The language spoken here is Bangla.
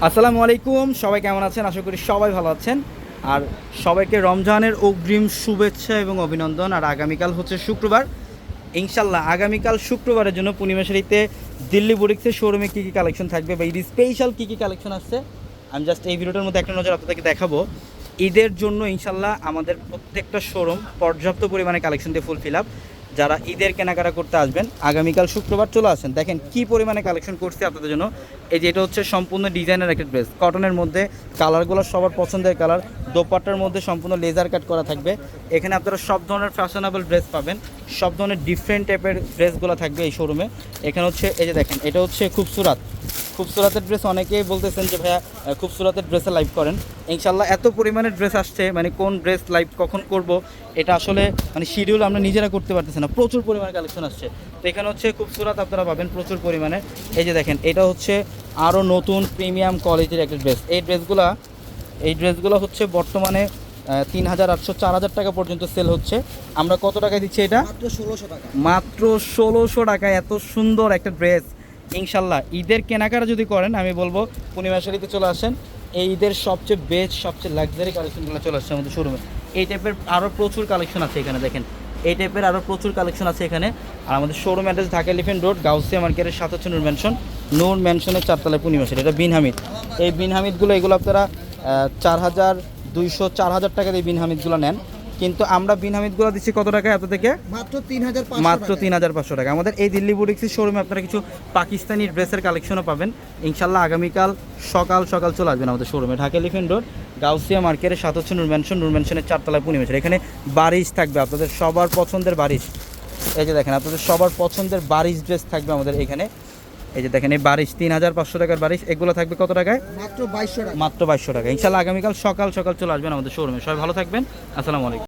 আসসালামু আলাইকুম, সবাই কেমন আছেন? আশা করি সবাই ভালো আছেন। আর সবাইকে রমজানের অগ্রিম শুভেচ্ছা এবং অভিনন্দন। আর আগামীকাল হচ্ছে শুক্রবার, ইনশাল্লাহ আগামীকাল শুক্রবারের জন্য পূর্ণিমাশারিতে দিল্লি বুটিক্সের শোরুমে কী কী কালেকশন থাকবে বা ঈদ স্পেশাল কী কী কালেকশন আসছে আমি জাস্ট এই ভিডিওটার মধ্যে একটা নজর আপনাদেরকে দেখাবো। ঈদের জন্য ইনশাল্লাহ আমাদের প্রত্যেকটা শোরুম পর্যাপ্ত পরিমাণে কালেকশন দিয়ে ফুল ফিল আপ। যারা ঈদের কেনাকাটা করতে আসবেন আগামীকাল শুক্রবার চলে আসেন, দেখেন কি পরিমাণে কালেকশন করছে আপনাদের জন্য। এই যে এটা হচ্ছে সম্পূর্ণ ডিজাইনের একটা ড্রেস, কটনের মধ্যে, কালারগুলো সবার পছন্দের কালার, দোপাট্টার মধ্যে সম্পূর্ণ লেজার কাট করা থাকবে। এখানে আপনারা সব ধরনের ফ্যাশনেবল ড্রেস পাবেন, সব ধরনের ডিফারেন্ট টাইপের ড্রেসগুলো থাকবে এই শোরুমে। এখানে হচ্ছে এই যে দেখেন, এটা হচ্ছে খুবসুরাতের ড্রেস। অনেকেই বলতেছেন যে ভাইয়া খুবসুরাতের ড্রেসে লাইভ করেন। ইনশাল্লাহ এত পরিমাণে ড্রেস আসছে, মানে কোন ড্রেস লাইভ কখন করব এটা আসলে মানে শিডিউল আমরা নিজেরা করতে পারতেছি না, প্রচুর পরিমাণে কালেকশন আসছে। তো এখানে হচ্ছে খুবসুরাত আপনারা পাবেন প্রচুর পরিমাণে। এই যে দেখেন, এটা হচ্ছে আরও নতুন প্রিমিয়াম কোয়ালিটির একটা ড্রেস। এই ড্রেসগুলো হচ্ছে বর্তমানে 3800 4000 টাকা পর্যন্ত সেল হচ্ছে। আমরা কত টাকায় দিচ্ছি এটা? মাত্র 1600 টাকা। মাত্র 1600 টাকায় এত সুন্দর একটা ড্রেস। ইনশাল্লাহ ঈদের কেনাকাটা যদি করেন আমি বলবো পূর্ণিমাশারিতে চলে আসেন। এই ঈদের সবচেয়ে বেস্ট, সবচেয়ে লাক্সারি কালেকশনগুলো চলে আসছে আমাদের শোরুমে। এই টাইপের আরও প্রচুর কালেকশন আছে এখানে, দেখেন এই টাইপের আরও প্রচুর কালেকশন আছে এখানে। আর আমাদের showroom address Dhaka elephant road, Gausia মার্কেটের সাথে হচ্ছে নূর ম্যানশনের 4 তলায় পূর্ণিমাশারি। এটা বিন হামিদ। এই বিন হামিদগুলো এগুলো আপনারা 4200 4000 টাকা দিয়ে বিন হামিদগুলো নেন, কিন্তু আমরা বিন হামিদগুলো দিচ্ছি কত টাকায় আপনাদেরকে? মাত্র 3500 মাত্র 3500 টাকা। আমাদের এই দিল্লি বুটিক্সের শোরুমে আপনারা কিছু পাকিস্তানি ড্রেসের কালেকশনও পাবেন। ইনশাল্লাহ আগামীকাল সকাল সকাল চলে আসবেন আমাদের শোরুমে, ঢাকা এলিফ্যান্ট রোড, গাউসিয়া মার্কেটের সাথে হচ্ছে নূর ম্যানশনের 4 তলায় পূর্ণিমাশারি। এখানে বারিশ থাকবে, আপনাদের সবার পছন্দের বারিশ। এই যে দেখেন, আপনাদের সবার পছন্দের বারিশ ড্রেস থাকবে আমাদের এখানে। এই যে দেখেন, এই বারিশ 3500 টাকার বারিশ, এগুলো থাকবে কত টাকায়? মাত্র 2200 টাকা। মাত্র 2200 টাকা। ইনশাল্লাহ আগামীকাল সকাল সকাল চলে আসবেন আমাদের শোরুমে। সবাই ভালো থাকবেন, আসসালামু আলাইকুম।